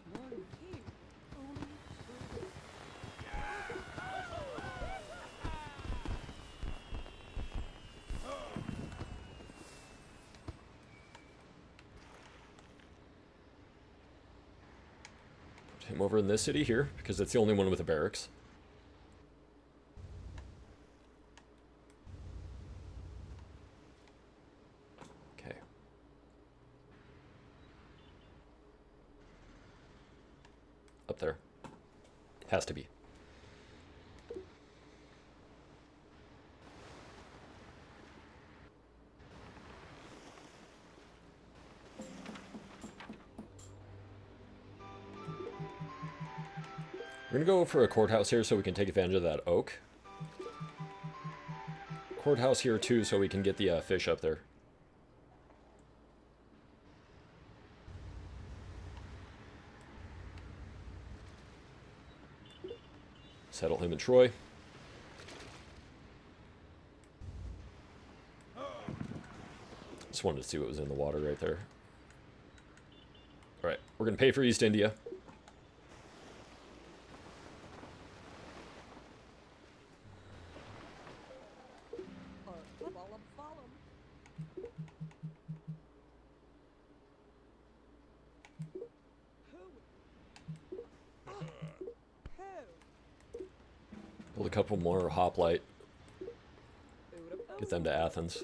Put him over in this city here, because it's the only one with a barracks. Okay. Up there. Has to be. We're going to go for a courthouse here so we can take advantage of that oak. Courthouse here too so we can get the fish up there. Settle him in Troy. Just wanted to see what was in the water right there. Alright, we're going to pay for East India. Build a couple more hoplite. Get them to Athens.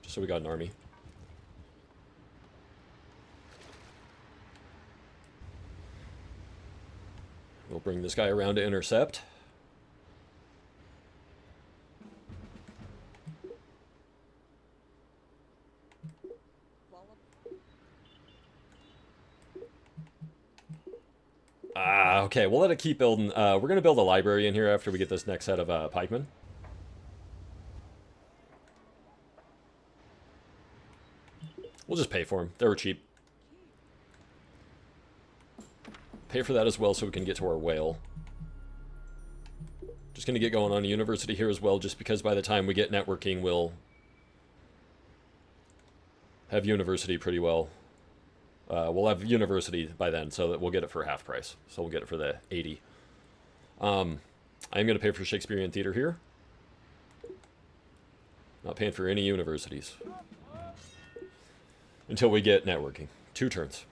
Just so we got an army. We'll bring this guy around to intercept. Okay, we'll let it keep building. We're going to build a library in here after we get this next set of pikemen. We'll just pay for them. They were cheap. Pay for that as well so we can get to our whale. Just going to get going on a university here as well, just because by the time we get networking, we'll have university pretty well. We'll have university by then, so that we'll get it for half price. So we'll get it for the 80. I'm going to pay for Shakespearean theater here. Not paying for any universities. Until we get networking. 2 turns.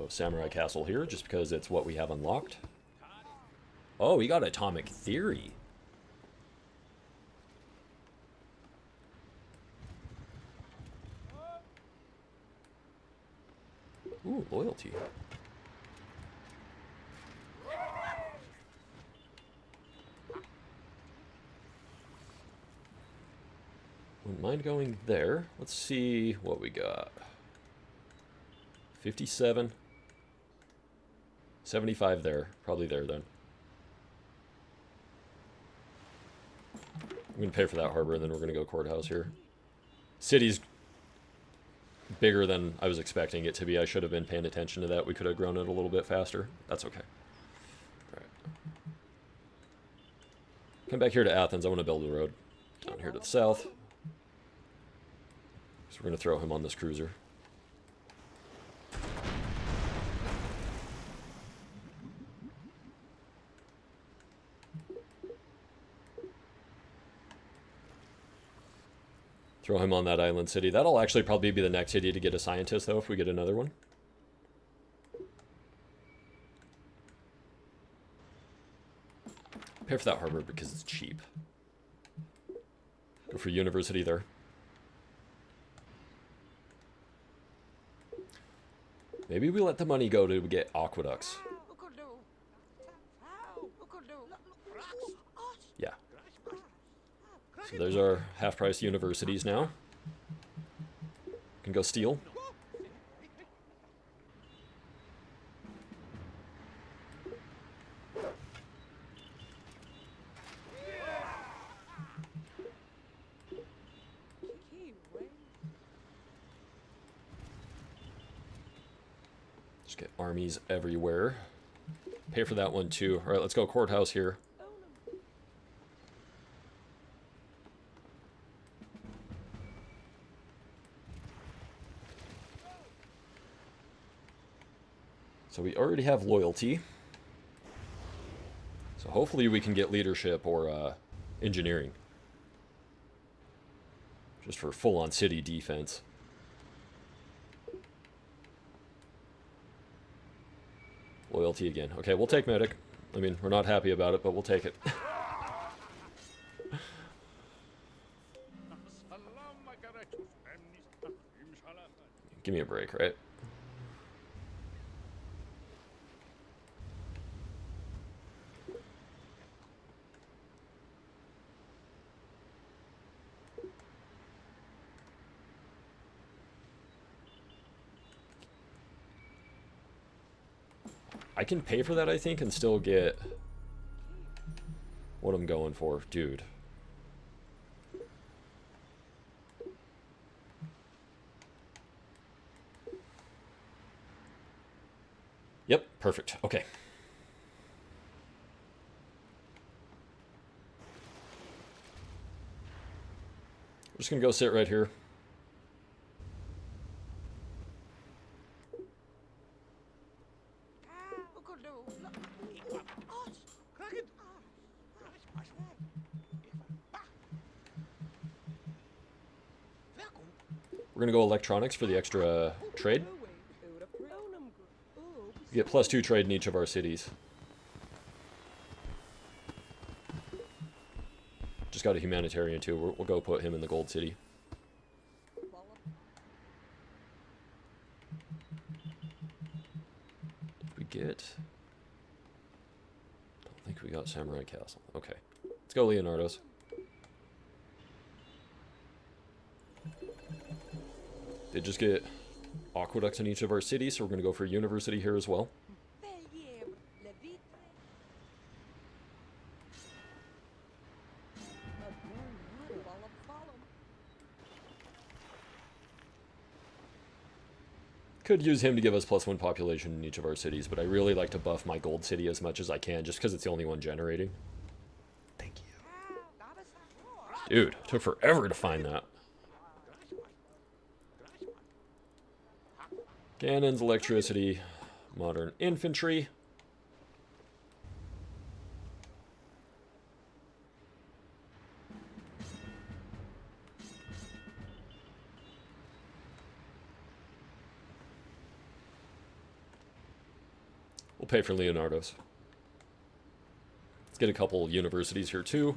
Samurai Castle here, just because it's what we have unlocked. Oh, we got Atomic Theory. Ooh, loyalty. Wouldn't mind going there. Let's see what we got. 57. 75 there. Probably there then. I'm going to pay for that harbor, and then we're going to go courthouse here. City's bigger than I was expecting it to be. I should have been paying attention to that. We could have grown it a little bit faster. That's okay. All right. Come back here to Athens. I want to build a road down here to the south. So we're going to throw him on this cruiser. Throw him on that island city. That'll actually probably be the next city to get a scientist, though, if we get another one. Pay for that harbor because it's cheap. Go for university there. Maybe we let the money go to get aqueducts. Yeah. So there's our half-price universities now. Can go steal. Just get armies everywhere. Pay for that one too. All right, let's go courthouse here. So we already have loyalty. So hopefully we can get leadership or engineering. Just for full-on city defense. Loyalty again. Okay, we'll take medic. I mean, we're not happy about it, but we'll take it. Give me a break, right? I can pay for that, I think, and still get what I'm going for. Dude. Yep, perfect. Okay. We're just going to go sit right here. We're going to go electronics for the extra trade. We get +2 trade in each of our cities. Just got a humanitarian too. We'll go put him in the gold city. Did we get... don't think we got Samurai Castle. Okay. Let's go Leonardo's. They just get aqueducts in each of our cities, so we're going to go for university here as well. Could use him to give us +1 population in each of our cities, but I really like to buff my gold city as much as I can, just because it's the only one generating. Thank you. Dude, took forever to find that. Cannons, electricity, modern infantry. We'll pay for Leonardo's. Let's get a couple universities here too.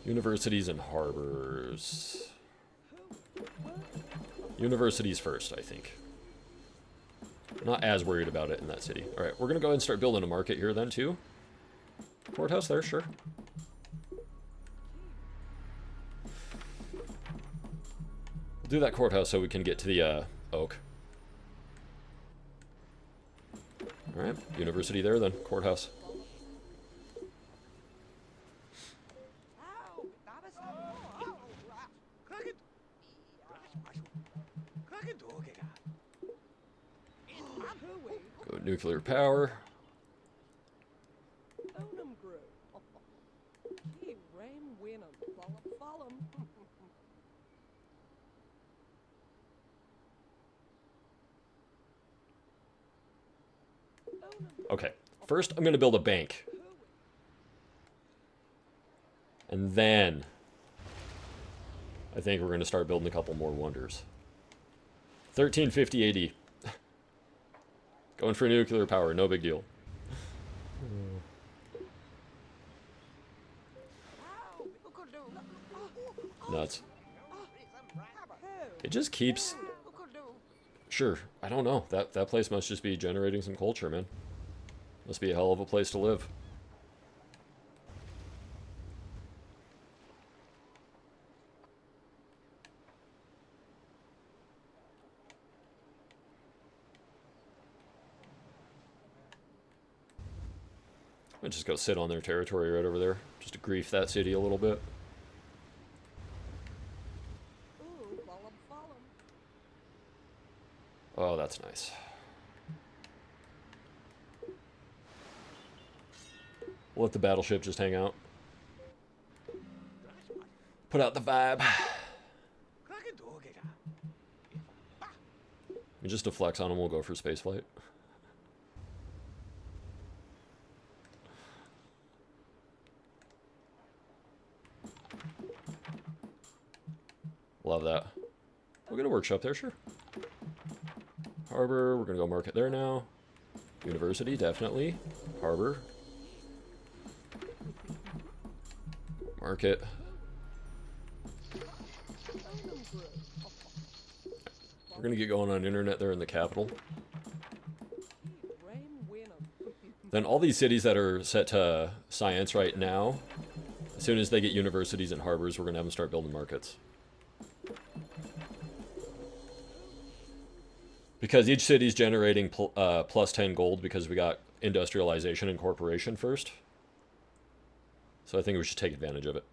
Universities and harbors. Universities first, I think. Not as worried about it in that city. Alright, we're going to go ahead and start building a market here then, too. Courthouse there, sure. We'll do that courthouse so we can get to the oak. Alright, university there then, courthouse. Go nuclear power. Okay, first I'm going to build a bank. And then I think we're going to start building a couple more wonders. 1350 AD. Going for nuclear power, no big deal. Nuts. It just keeps... Sure, I don't know. That place must just be generating some culture, man. Must be a hell of a place to live. I'll just go sit on their territory right over there, just to grief that city a little bit. Oh, that's nice. We'll let the battleship just hang out. Put out the vibe. And just to flex on them, we'll go for spaceflight. Love that. We'll get a workshop there, sure. Harbor, we're gonna go market there now. University, definitely. Harbor. Market. We're gonna get going on internet there in the capital. Then all these cities that are set to science right now, as soon as they get universities and harbors, we're gonna have them start building markets. Because each city's generating plus 10 gold because we got industrialization and corporation first. So I think we should take advantage of it.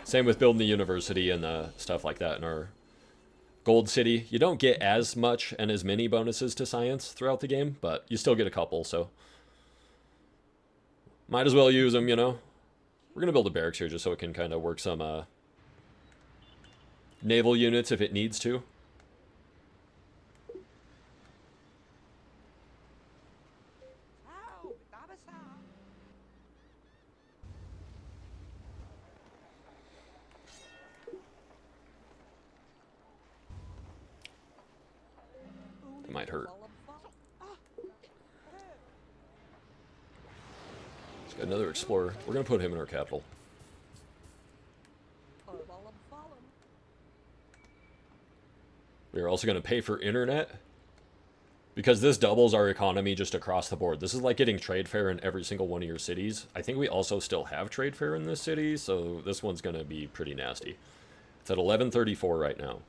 Same with building the university and stuff like that in our gold city. You don't get as much and as many bonuses to science throughout the game, but you still get a couple, so might as well use them, you know. We're going to build a barracks here just so it can kind of work some naval units if it needs to. It might hurt. Let's get another explorer. We're going to put him in our capital. We're also going to pay for internet because this doubles our economy just across the board. This is like getting trade fair in every single one of your cities. I think we also still have trade fair in this city, so this one's going to be pretty nasty. It's at 1134 right now.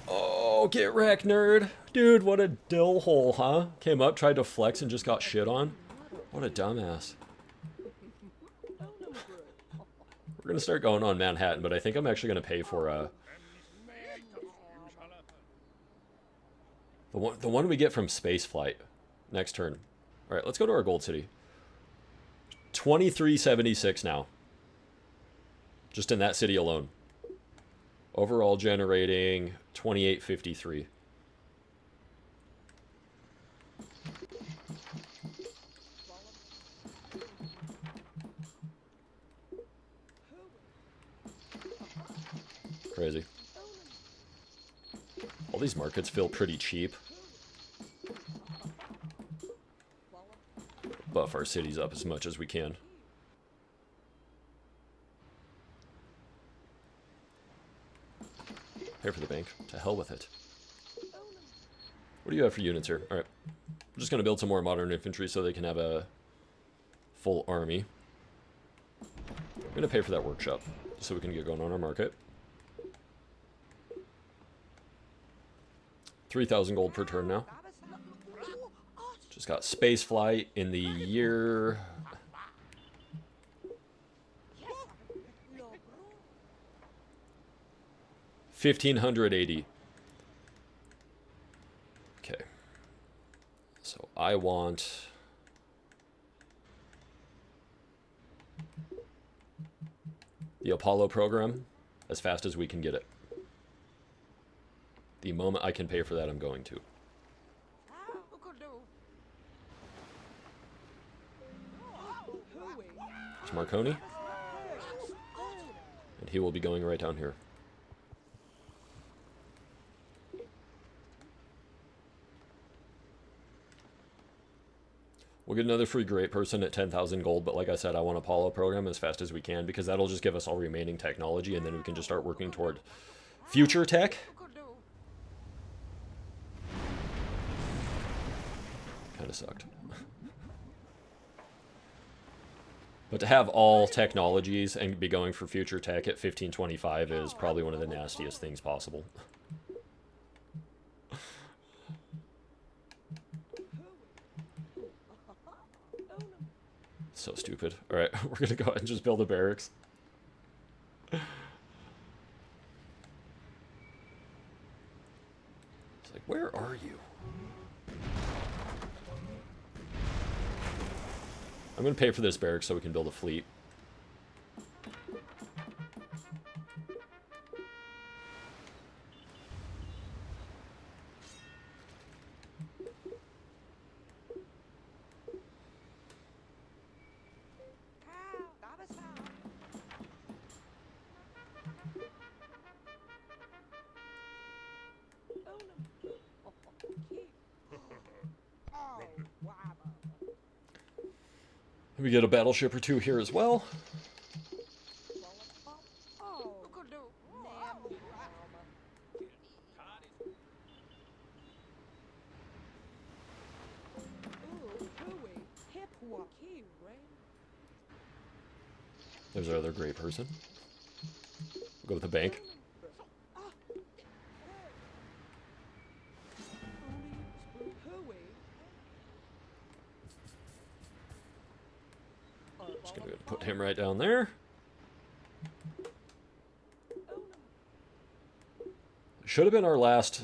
Oh, get wrecked, nerd. Dude, what a dill hole, huh? Came up, tried to flex, and just got shit on. What a dumbass. We're going to start going on Manhattan, but I think I'm actually going to pay for the one we get from spaceflight next turn. All right, let's go to our gold city. 2376 now. Just in that city alone. Overall generating 2853. Crazy. All these markets feel pretty cheap. Buff our cities up as much as we can. Pay for the bank. To hell with it. What do you have for units here? Alright. I'm just going to build some more modern infantry so they can have a full army. I'm going to pay for that workshop so we can get going on our market. 3,000 gold per turn now. Just got space flight in the year 1580. Okay. So I want the Apollo program as fast as we can get it. The moment I can pay for that, I'm going to. It's Marconi. And he will be going right down here. We'll get another free great person at 10,000 gold, but like I said, I want Apollo program as fast as we can because that'll just give us all remaining technology and then we can just start working toward future tech. Kind of sucked. But to have all technologies and be going for future tech at 1525 is probably one of the nastiest things possible. So stupid. Alright, we're gonna go ahead and just build a barracks. It's like, where are you? I'm going to pay for this barracks so we can build a fleet. Let me get a battleship or two here as well. There's our other great person. We'll go with the bank. Just gonna put him right down there. Should have been our last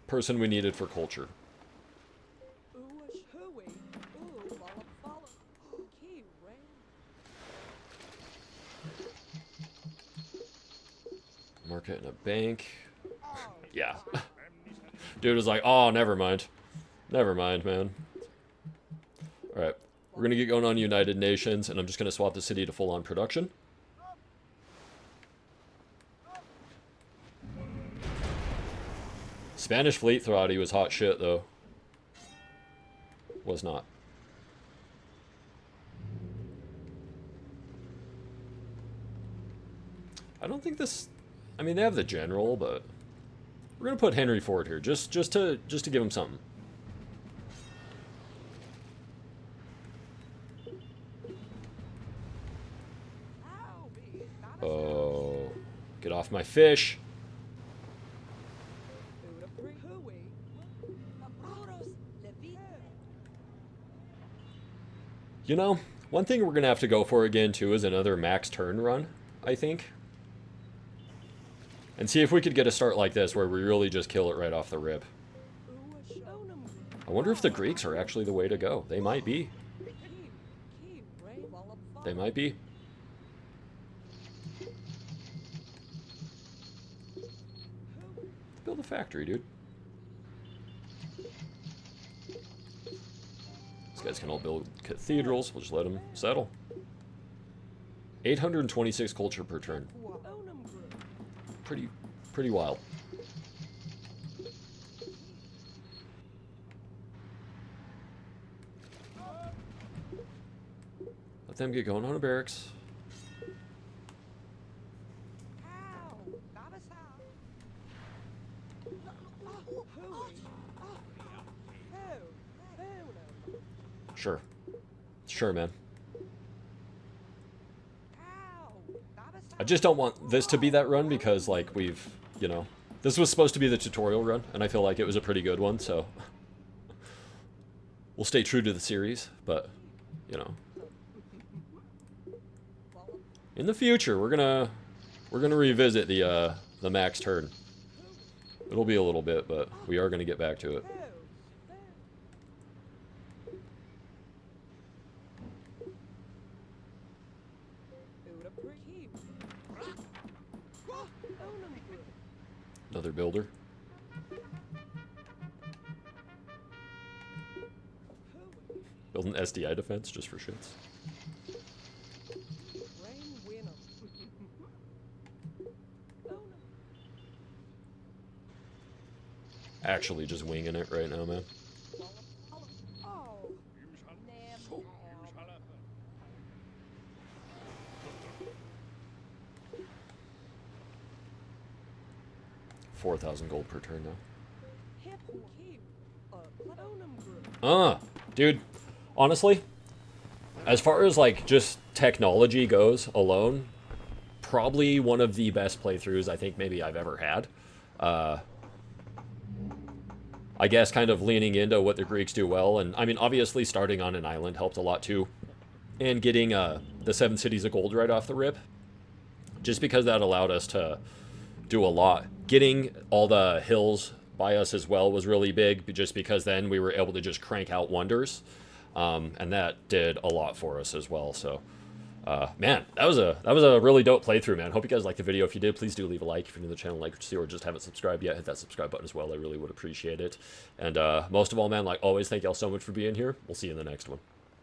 person we needed for culture. Market in a bank. Yeah. Dude was like, oh, never mind. Never mind, man. Alright. We're going to get going on United Nations, and I'm just going to swap the city to full-on production. Spanish fleet thought he was hot shit, though. Was not. I don't think this... I mean, they have the general, but we're gonna put Henry Ford here, just to give him something. Oh, get off my fish! You know, one thing we're gonna have to go for again too is another max turn run, I think. And see if we could get a start like this where we really just kill it right off the rip. I wonder if the Greeks are actually the way to go. They might be. They might be. Build a factory, dude. These guys can all build cathedrals. We'll just let them settle. 826 culture per turn. Pretty wild. Let them get going on a barracks. Sure. Sure, man. I just don't want this to be that run because, like, we've, you know, this was supposed to be the tutorial run, and I feel like it was a pretty good one, so we'll stay true to the series, but, you know, in the future, we're gonna revisit the max turn. It'll be a little bit, but we are gonna get back to it. Another builder. Build an SDI defense just for shits. Actually just winging it right now, man. $4,000 gold per turn now. Dude, honestly, as far as like just technology goes alone, probably one of the best playthroughs I think maybe I've ever had. I guess kind of leaning into what the Greeks do well, and I mean obviously starting on an island helped a lot too, and getting the 7 cities of gold right off the rip, just because that allowed us to do a lot. Getting all the hills by us as well was really big, just because then we were able to just crank out wonders, and that did a lot for us as well. So man, that was a really dope playthrough, man. Hope you guys liked the video. If you did, please do leave a like. If you're new to the channel, like or just haven't subscribed yet, hit that subscribe button as well. I really would appreciate it. And most of all, man, like always, thank y'all so much for being here. We'll see you in the next one.